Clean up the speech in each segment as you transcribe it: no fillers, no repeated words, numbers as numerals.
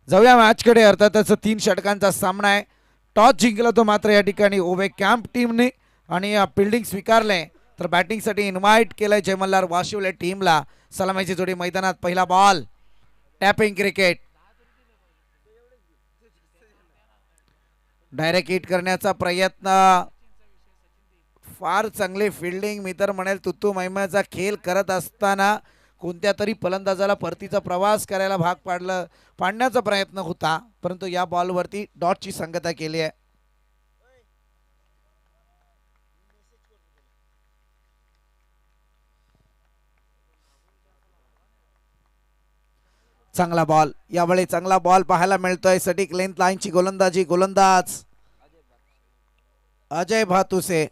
जाऊया मॅचकडे. अर्थातच 3 षटकांचा सामना आहे. टॉस जिंकला तो मात्र या ठिकाणी ओवे कॅम्प टीमने आणि फिल्डिंग स्वीकारले. तर बॅटिंगसाठी इन्व्हाइट केलंय जय मल्हार वाशिवले टीमला. सलामीची जोडी मैदानात. पहिला ball. Tapping cricket. Direct hit करण्याचा प्रयत्न. फार चांगले फिल्डिंग. मी तर म्हणेल तुत्तू मैम्याचा खेळ करत असताना कोणत्या तरी फलंदाजाला परतीचा प्रवास करायला भाग पाडण्याचा प्रयत्न होता, परंतु या बॉलवरती डॉटची संगता केली आहे. चांगला बॉल. यावेळी चांगला बॉल पाहायला मिळतोय. सटीक लेंथ लाईनची गोलंदाजी. गोलंदाज अजय भातुसे.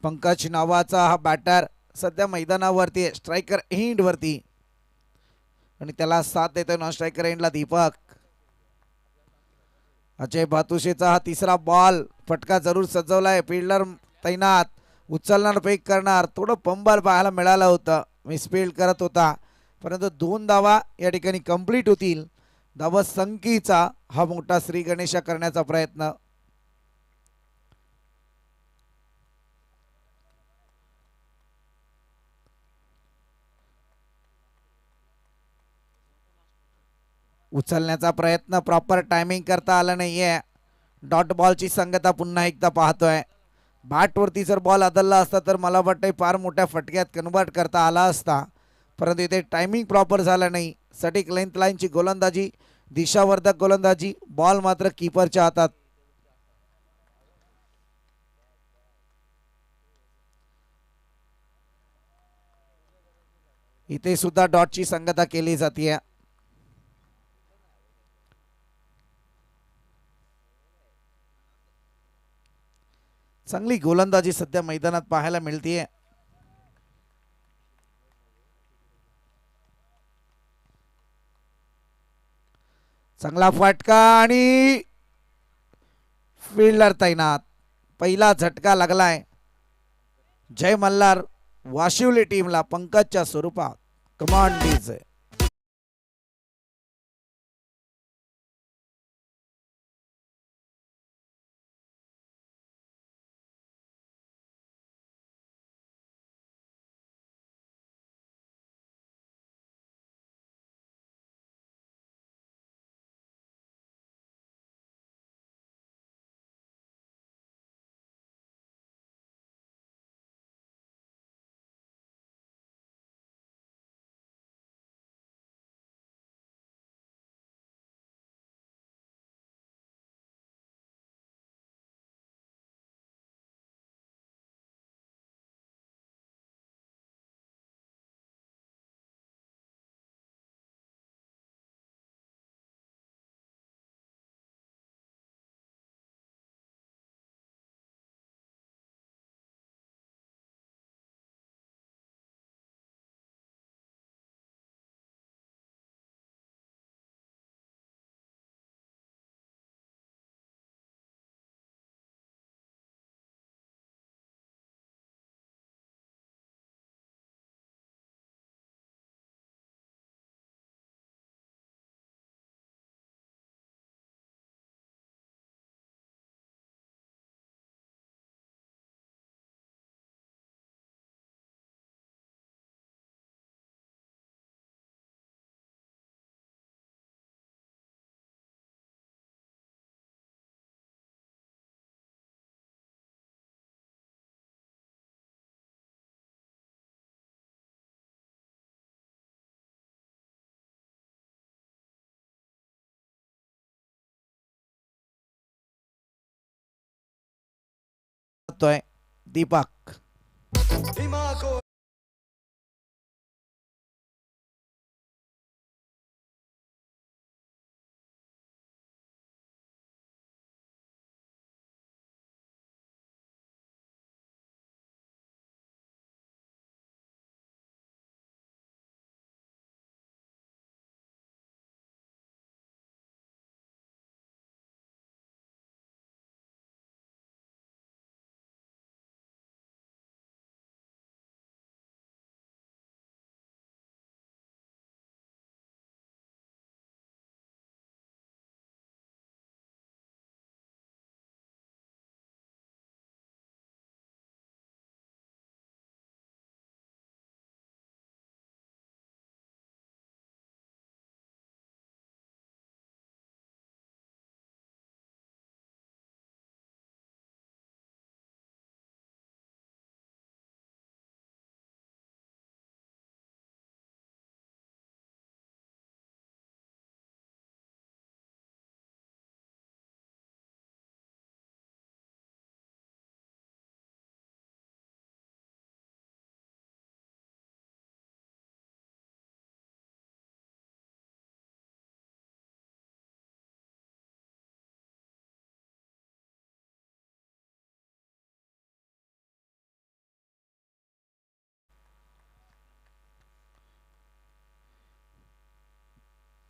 पंकज नावाचा हा बॅटर सध्या मैदानावरती स्ट्रायकर एंड वरती आणि त्याला साथ देतोय नॉन स्ट्रायकर एंडला दीपक. अजय भातुशेचा हा तिसरा बॉल. फटका जरूर सजवलाय. फिल्डर तैनात. उचलणार फेक करणार. थोडं पंबर पाहायला मिळालं होतं. मिसफिल्ड करत होता, परंतु 2 धावा या ठिकाणी कंप्लीट होतील. धावसंख्येचा हा मोठा श्री गणेशा करण्याचा प्रयत्न. उचलण्याचा प्रयत्न प्रॉपर टायमिंग करता आला नाहीये. डॉट बॉलची संगता पुन्हा एकदा पाहतोय. बॅटवरती जर बॉल आदळला असता तर मला वाटतंय फार मोठ्या फटक्यात कन्वर्ट करता आला असता, परंतु इथे टायमिंग प्रॉपर झालं नाही. सटीक लेंथ लाईनची गोलंदाजी. दिशावर्धक गोलंदाजी. बॉल मात्र कीपरच्या हातात. इथे सुद्धा डॉटची संगता केली जाते. चांगली गोलंदाजी सध्या मैदानात पाहायला मिळतीये. चांगला फटका आणि फिल्डर तैनात. पहिला झटका लागलाय जय मल्हार वाशिवले टीमला पंकजच्या स्वरूपात. Command DS. दीपक.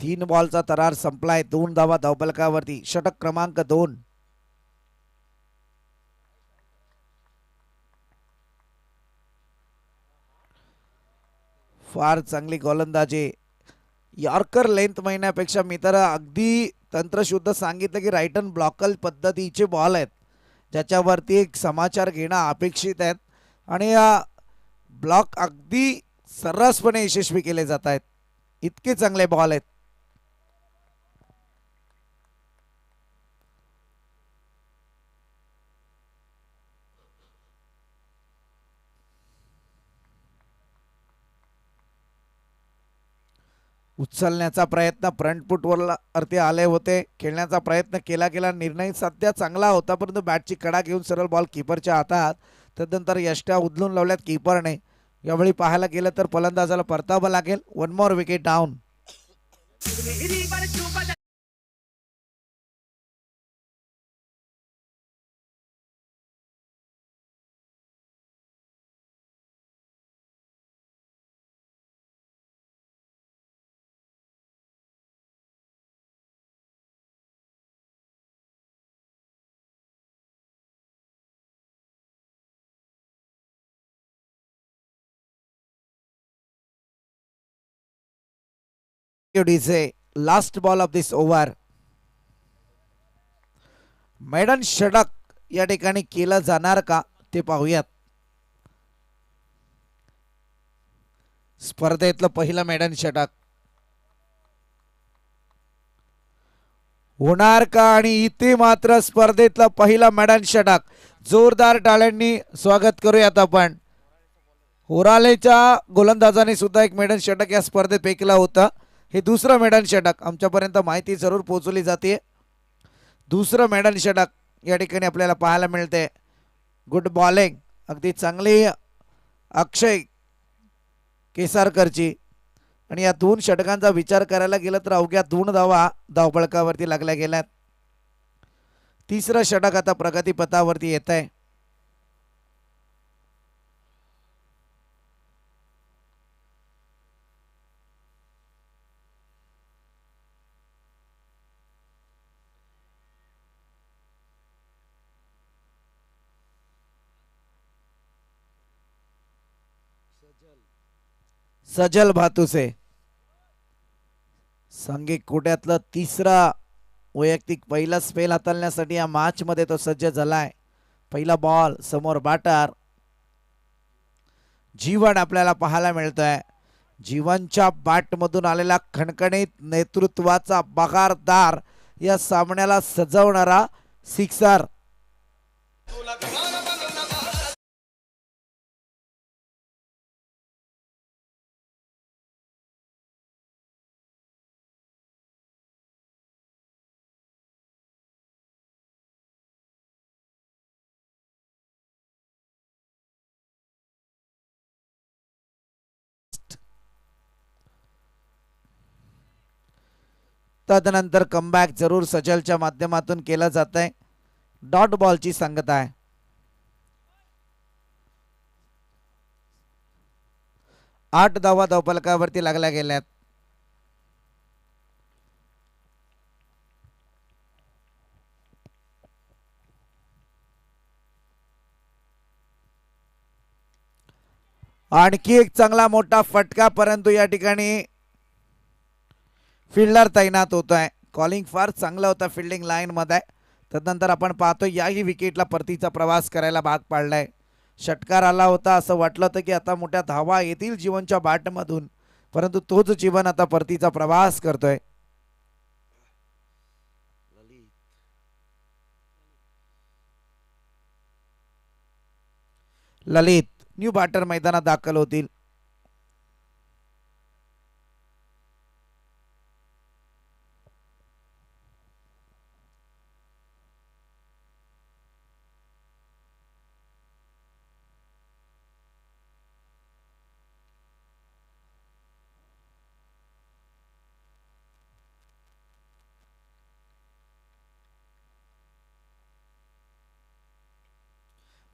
3 बॉलचा तरार संपलाय. 2 धावा धावफलकावरती. षटक क्रमांक 2. फार चांगली गोलंदाजी. यॉर्कर लेंथ महिन्यापेक्षा मी तर अगदी तंत्रशुद्ध सांगितलं की राईट हँड ब्लॉकल पद्धतीचे बॉल आहेत ज्याच्यावरती एक समाचार घेणं अपेक्षित आहेत आणि ब्लॉक अगदी सर्रासपणे यशस्वी केले जात आहेत. इतके चांगले बॉल आहेत. उचलण्याचा प्रयत्न फ्रंट वरती आले होते. खेळण्याचा प्रयत्न केला निर्णय सध्या चांगला होता परंतु बॅटची कडा घेऊन सरळ बॉल कीपरच्या हातात. तदनंतर यष्ट्या उधलून लावल्यात कीपरने. यावेळी पाहायला गेलं तर फलंदाजाला परतावं लागेल. 1 more wicket down. Last ball of this over. मैदान षटक या ठिकाणी केलं जाणार का ते पाहूयात. स्पर्धेतलं पहिलं मैदान षटक होणार का आणि इथे मात्र स्पर्धेतलं पहिलं मैदान षटक. जोरदार टाळ्यांनी स्वागत करूयात आपण. होरालेच्या गोलंदाजाने सुद्धा एक मैदान षटक या स्पर्धेत फेकलं होतं. हे दुसरं मैदान षटक. आमच्यापर्यंत माहिती जरूर पोहोचवली जाते. दुसरं मैदान षटक या ठिकाणी आपल्याला पाहायला मिळते. गुड बॉलिंग अगदी चांगली अक्षय केसारकरची. आणि या 2 षटकांचा विचार करायला गेला तर अवघ्या 2 धावा धावफलकावरती लागल्या गेल्यात. तिसरं षटक आता प्रगतीपथावरती येत आहे. सजल भातुसे सांघिक कोट्यातलं तिसरा वैयक्तिक पहिला स्पेल हाताळण्यासाठी या मॅच मध्ये तो सज्ज झालाय. पहिला बॉल समोर बॅटर जीवन आपल्याला पाहायला मिळतोय. जीवनच्या बॅट मधून आलेला खणखणीत नेतृत्वाचा बगारदार या सामन्याला सजवणारा सिक्सर. तदनंतर कमबॅक जरूर सजलच्या माध्यमातून केलं जात आहे. डॉट बॉलची संगत आहे. 8 धावा धावफलकावरती लागल्या गेल्यात. आणखी एक चांगला मोठा फटका परंतु या ठिकाणी फिल्डर तैनात होत आहे. कॉलिंग फार चांगला होता फिल्डिंग लाईन मध्ये. तदनंतर आपण पाहतो याही विकेटला परतीचा प्रवास करायला भाग पाडलाय. षटकार आला होता असं वाटलं होतं की आता मोठ्या धावा येतील जीवनच्या बॅटमधून परंतु तोच जीवन आता परतीचा प्रवास करतोय. ललित न्यू बॅटर मैदानात दाखल होतील.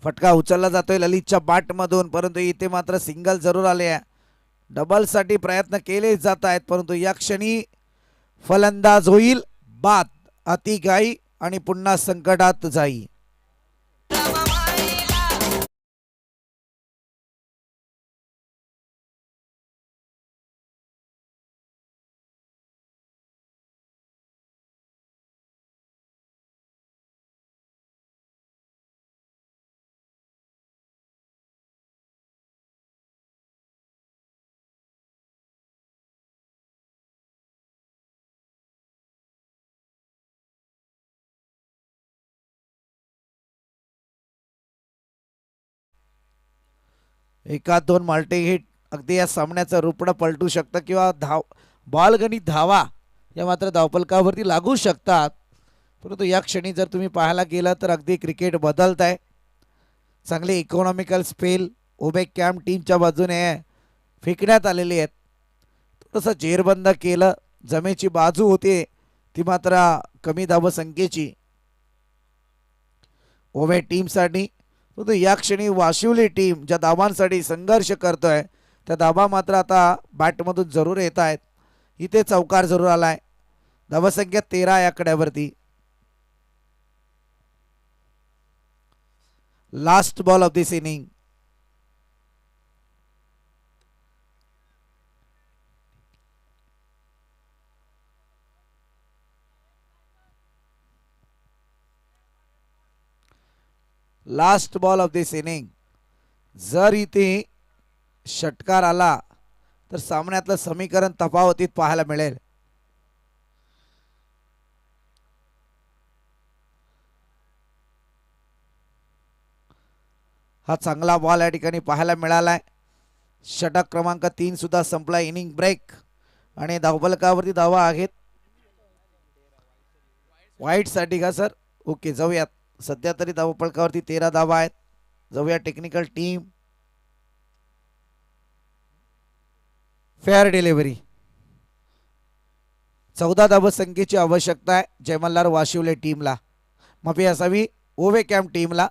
फटका उचलला जातोय ललितच्या बॅट मधून परंतु इथे मात्र सिंगल जरूर आले आहे. डबल साठी प्रयत्न केले जात आहेत परंतु या क्षणी फलंदाज होईल बाद. अति घाई आणि पुन्हा संकटात जाई. एका दोन मल्टी हिट अगदी या सामन्याचं रूपडं पलटू शकतं किंवा धाव बॉल गणित धावा या मात्र धावपलकावरती लागू शकतात. परंतु या क्षणी जर तुम्ही पाहायला गेलं तर अगदी क्रिकेट बदलत आहे. चांगली इकॉनॉमिकल स्पेल उभे कॅम्प टीमच्या बाजूने फेकण्यात आलेली आहेत. थोडंसं जेरबंद केलं. जमेची बाजू होती ती मात्र कमी धावसंख्येची उभे टीमसाठी. परंतु या क्षणी वाशिवली टीम ज्या धावांसाठी संघर्ष करतोय त्या धावा मात्र आता बॅटमधून जरूर येत आहेत. इथे चौकार जरूर आलाय. धावसंख्या 13 या आकड्यावरती. Last ball of this inning. Last ball of this inning. जर इथे षटकार आला तर सामन्यातलं समीकरण तफावतीत पाहायला मिळेल. हा चांगला बॉल या ठिकाणी पाहायला मिळालाय. षटक क्रमांक 3 सुद्धा संपला. इनिंग ब्रेक आणि धावफलकावरती धावा आहेत. वाईट साठी का सर? ओके जाऊयात. सध्या तरी धावफलकावरती 13 धावा आहेत. जाऊया टेक्निकल टीम. Fair delivery. 14 धावसंख्येची आवश्यकता आहे जयमल्लार वाशिवले टीमला. माफी असावी ओवे कॅम्प टीमला.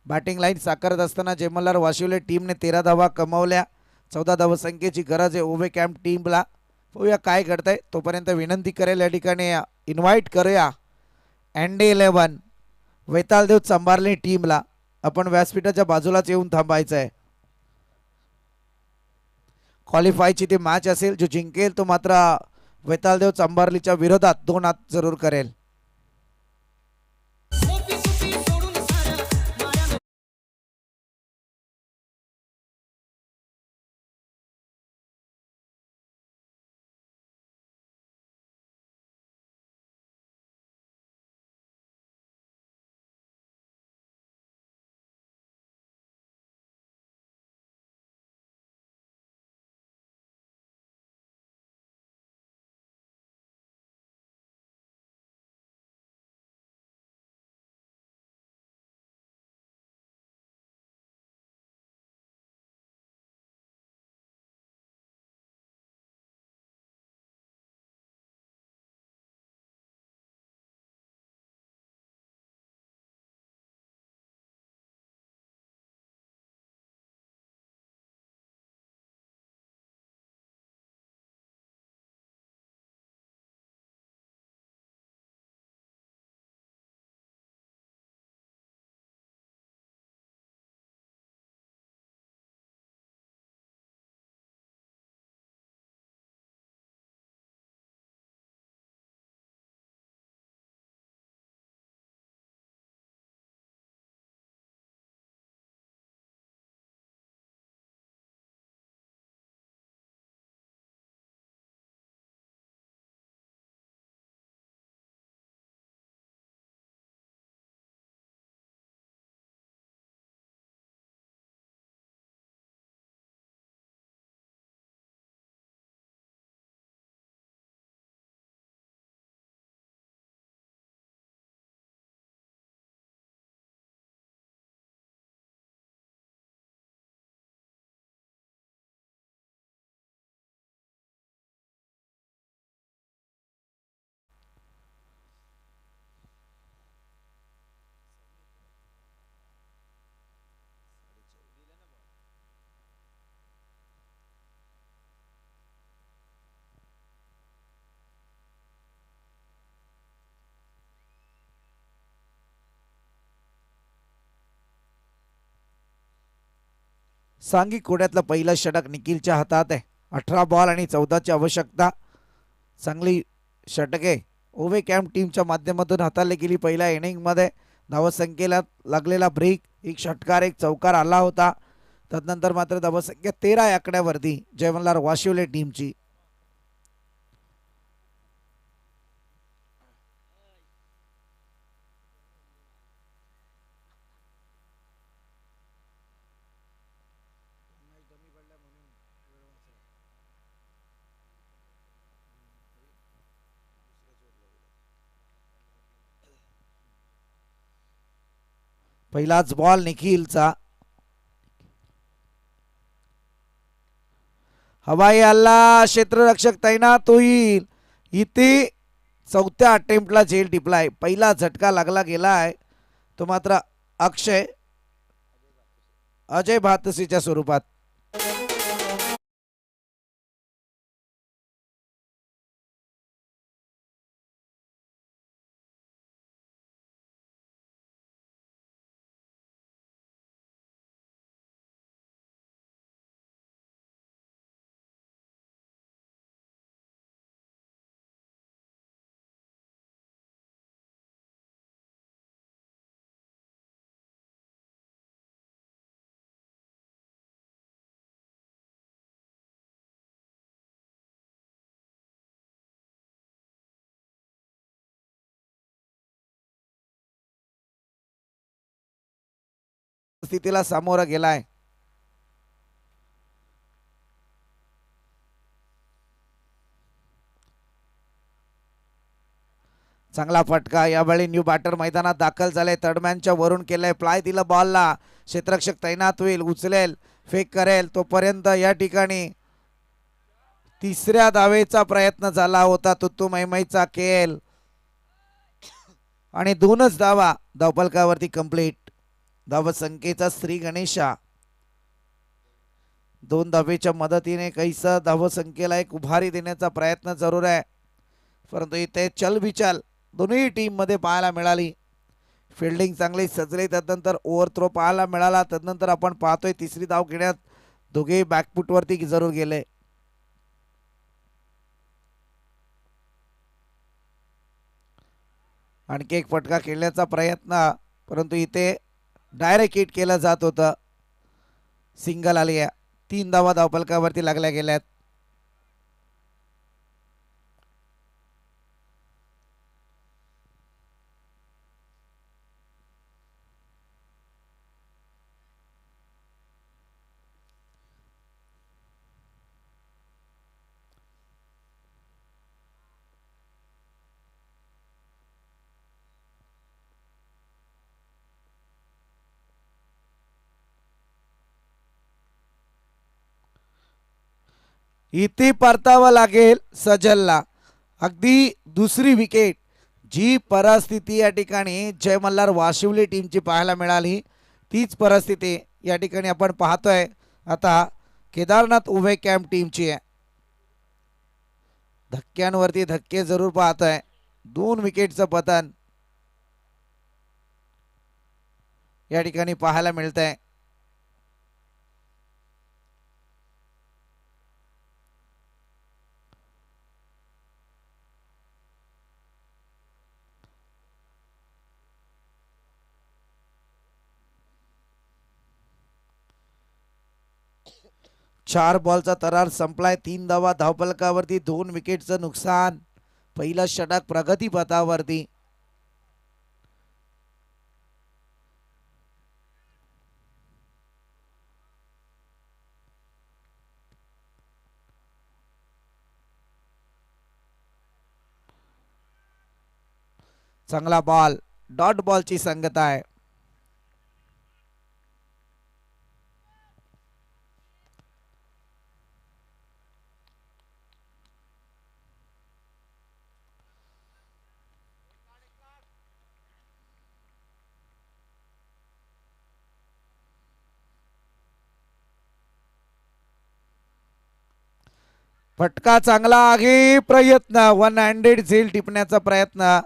बॅटिंग लाईन साकारत असताना जयमल्लार वाशिवले टीमने 13 धावा कमावल्या. 14 धावसंख्येची गरज आहे ओवे कॅम्प टीमला. पाहूया काय घडतंय. तोपर्यंत विनंती करेल या ठिकाणी इन्व्हाइट करूया अँडी 11 वैतालदेव चांभारली टीमला. आपण व्यासपीठाच्या बाजूलाच येऊन थांबायचं आहे. क्वालिफायची ती मॅच असेल. जो जिंकेल तो मात्र वैतालदेव चांभारलीच्या विरोधात 2 हात जरूर करेल. सांघिक कोड्यातलं पहिलं षटक निखिलच्या हातात आहे. 18 बॉल आणि 14ची आवश्यकता. चांगली षटके ओवे कॅम्प टीमच्या माध्यमातून हाताळली गेली. पहिल्या इनिंगमध्ये धावसंख्येला लागलेला ब्रेक, एक षटकार एक चौकार आला होता. तदनंतर मात्र धावसंख्या 13 आकड्यावरती जयमल्हार वाशिवले टीमची. पहिलाच बॉल निखिलचा. हवाई हल्ला, क्षेत्ररक्षक तैनात होईल. इथे चौथ्या अटेम्प्टला झेल टिपलाय. पहिला झटका लागला गेलाय तो मात्र अजय भातसीच्या स्वरूपात. स्थितीला सामोरा गेलाय. चांगला फटका. यावेळी न्यू बॅटर मैदानात दाखल झाले. थर्डमॅनच्या वरून केलंय प्लाय, दिला बॉलला. क्षेत्ररक्षक तैनात होईल, उचलेल, फेक करेल. तोपर्यंत या ठिकाणी तिसऱ्या धावेचा प्रयत्न झाला होता तुत्तू मैमईचा केल आणि 2च धावा धावफलकावरती कंप्लीट. धावसंख्येचा श्री गणेशा 2 धावेच्या मदतीने कैसा धावसंख्येला एक उभारी देण्याचा प्रयत्न जरूर आहे, परंतु इथे चलबिचल दोन्ही टीम मध्ये पाहायला मिळाली. फिल्डिंग चांगली सजली, तदनंतर ओव्हर थ्रो पाहायला मिळाला. तदनंतर आपण पाहतोय तिसरी धाव घेण्यात दोघे बॅकफुट वरती जरूर गेले. आणखी एक फटका खेळण्याचा प्रयत्न, परंतु इथे डायरेक्ट हिट केलं जात होतं. सिंगल आली आहे. 3 धावा धावफलकावरती लागल्या गेल्यात. इथे परतावं लागेल सजलला. अगदी दुसरी विकेट जी परिस्थिती या ठिकाणी जय मल्हार वाशिवली टीमची पाहायला मिळाली, तीच परिस्थिती या ठिकाणी आपण पाहतोय आता केदारनाथ उभे कॅम्प टीमची आहे. धक्क्यांवरती धक्के जरूर पाहतोय. 2 विकेटचं पतन या ठिकाणी पाहायला मिळतंय. चार बॉलचा तरार संपलाय. 3 धावा धावफलकावरती, 2 विकेटचं नुकसान. पहिला षटक प्रगती पथावरती. चांगला बॉल, डॉट बॉलची संगत आहे. फटका चांगला आहे. प्रयत्न 1 हँडेड झेल टिपण्याचा प्रयत्न.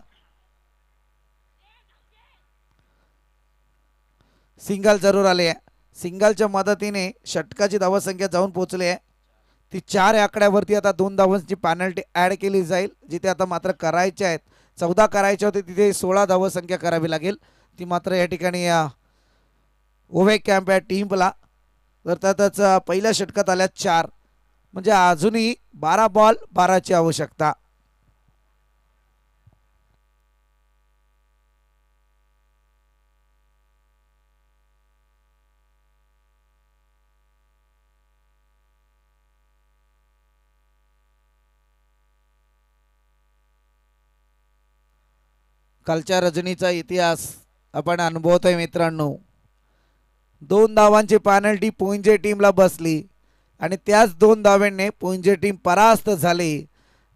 सिंगल जरूर आले. सिंगलच्या मदतीने षटकाची धावसंख्या जाऊन पोहोचली आहे ती 4 आकड्यावरती. आता 2 धावांची पॅनल्टी ॲड केली जाईल जिथे आता मात्र करायच्या आहेत. 14 करायच्या होते तिथे 16 धावसंख्या करावी लागेल ती मात्र या ठिकाणी ओव्हे कॅम्प या टीमला. तर त्यातच पहिल्या षटकात आल्या 4 म्हणजे अजूनही 12 बॉल 12ची आवश्यकता. कालच्या रजनीचा इतिहास आपण अनुभवतोय मित्रांनो. 2 धावांची पॅनल्टी पुंजे टीमला बसली आणि त्याच 2 धावांनी पुंजे टीम परास्त झाली.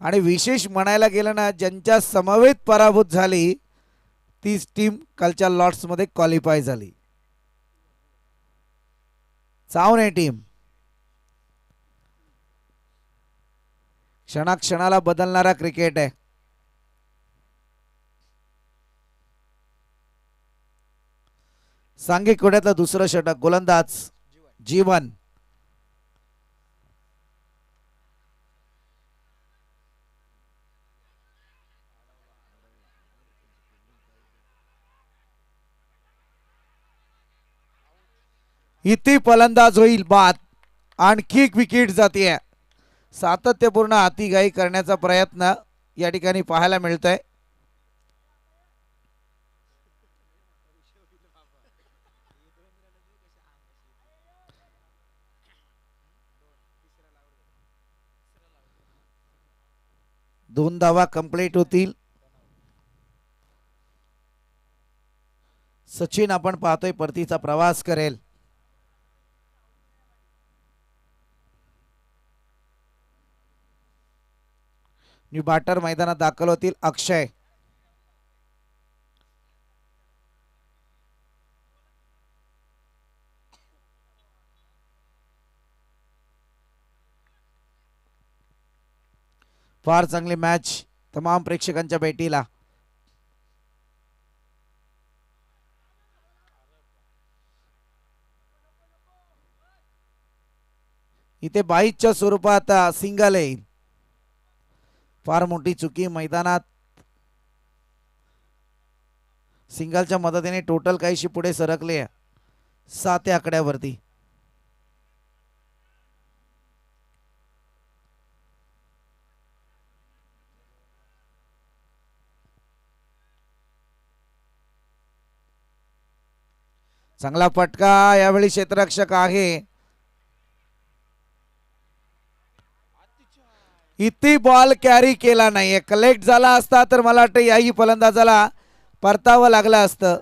आणि विशेष म्हणायला गेलं ना ज्यांच्या समवेत पराभूत झाली तीच टीम कालच्या लॉट्समध्ये क्वालिफाय झाली. चावणे टीम क्षणाक्षणाला बदलणारा क्रिकेट आहे. सांघिक कोड्यातलं दुसरं षटक गोलंदाज जीवन. इथे फलंदाज होईल बाद. आणखी विकेट जाते. सातत्यपूर्ण हातीघाई करण्याचा प्रयत्न या ठिकाणी पाहायला मिळतोय. दोन धावा कंप्लीट होतील. सचिन आपण पाहतोय परतीचा प्रवास करेल. न्यू बॅटर मैदानात दाखल होतील अक्षय. फार चांगली मॅच तमाम प्रेक्षकांच्या भेटीला. इथे 22च्या स्वरूपात सिंगल येईल. फार मोठी चुकी मैदानात. सिंगलच्या मदतीने टोटल काहीशी पुढे सरकले 7 आकड्यावरती. चांगला फटका यावेळी क्षेत्ररक्षक आहे. इथे बॉल कॅरी केला नाहीये. कलेक्ट झाला असता तर मला वाटतं याही फलंदाजाला परतावं लागलं असतं.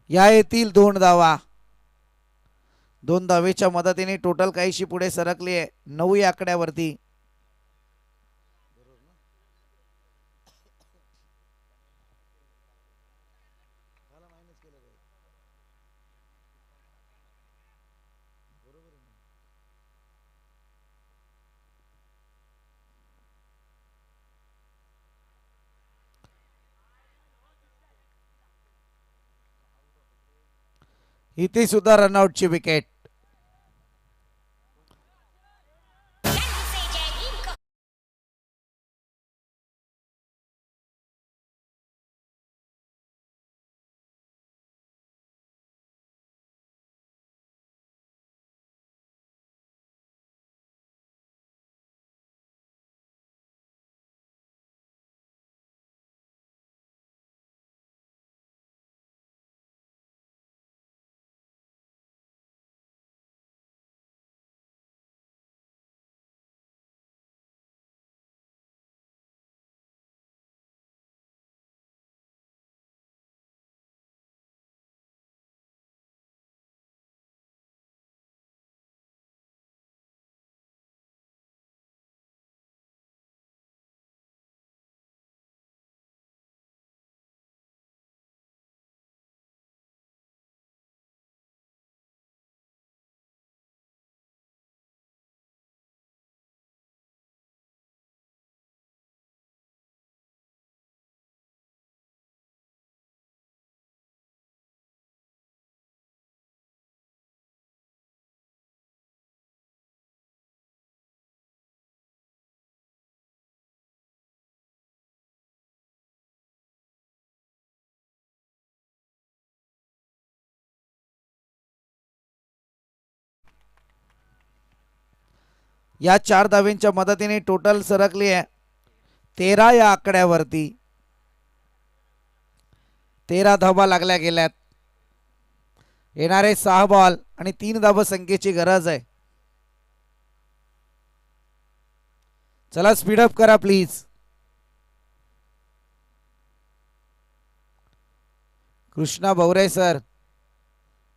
या येतील 2 धावा. 2 धावेच्या मदतीने टोटल काहीशी पुढे सरकली आहे 9 आकड्यावरती. इथे सुद्धा रनआउटची विकेट. या 4 धावींच्या मदतीने टोटल सरकली आहे 13 या आकड्यावरती. 13 धावा लागल्या गेल्यात. येणारे 6 बॉल आणि 3 धावा संख्येची गरज आहे. चला स्पीडअप करा प्लीज. कृष्णा भवरे सर,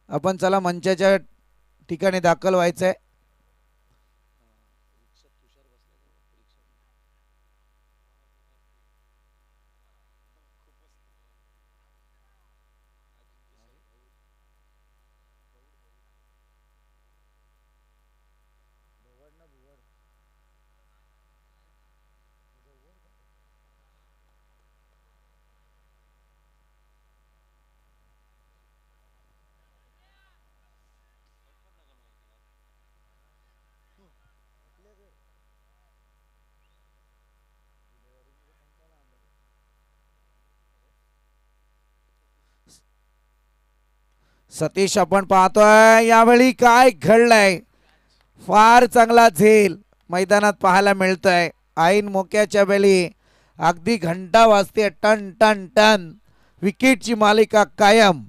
आपण चला मंचाच्या ठिकाणी दाखल व्हायचंय. सतीश, आपण पाहतोय यावेळी काय घडलंय. फार चांगला झेल मैदानात पाहायला मिळतोय. ऐन मोक्याच्या वेळी अगदी घंटा वाजते टन टन टन. विकेटची मालिका कायम.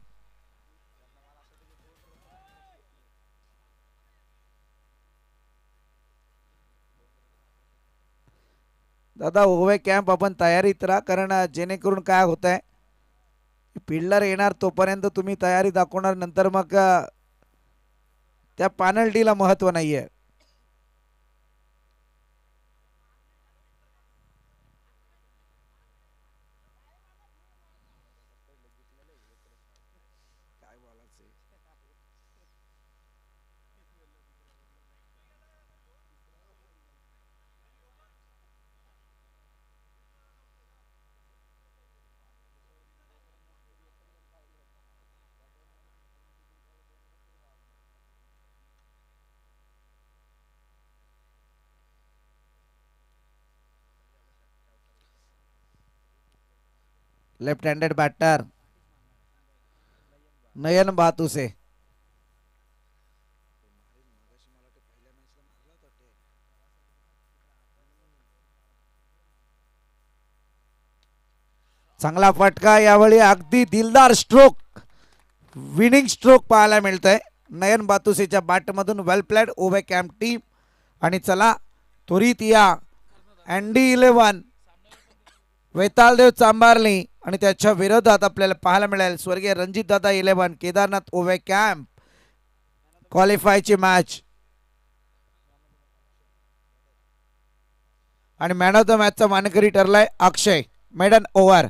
दादा ओवे कॅम्प आपण तयारीत राहा, कारण जेणेकरून काय होत आहे फिल्डर येणार तोपर्यंत तुम्ही तयारी दाखवणार, नंतर मग त्या पॅनल्टीला महत्व नाहीये. लेफ्ट हँडेड बॅटर नयन बातुसे. चांगला फटका यावेळी, अगदी दिलदार स्ट्रोक, विनिंग स्ट्रोक पाहायला मिळतोय नयन बातुसेच्या बॅटमधून. वेल प्लेड ओवे कॅम्प टीम. आणि चला त्वरित या अँडी 11 वेतालदेव चांबारली आणि त्याच्या विरोधात आपल्याला पाहायला मिळेल स्वर्गीय रणजित दादा 11 केदारनाथ ओवे कॅम्प क्वालिफायची मॅच. आणि मॅन ऑफ द मॅचचा मानकरी ठरलाय अक्षय. Maiden over.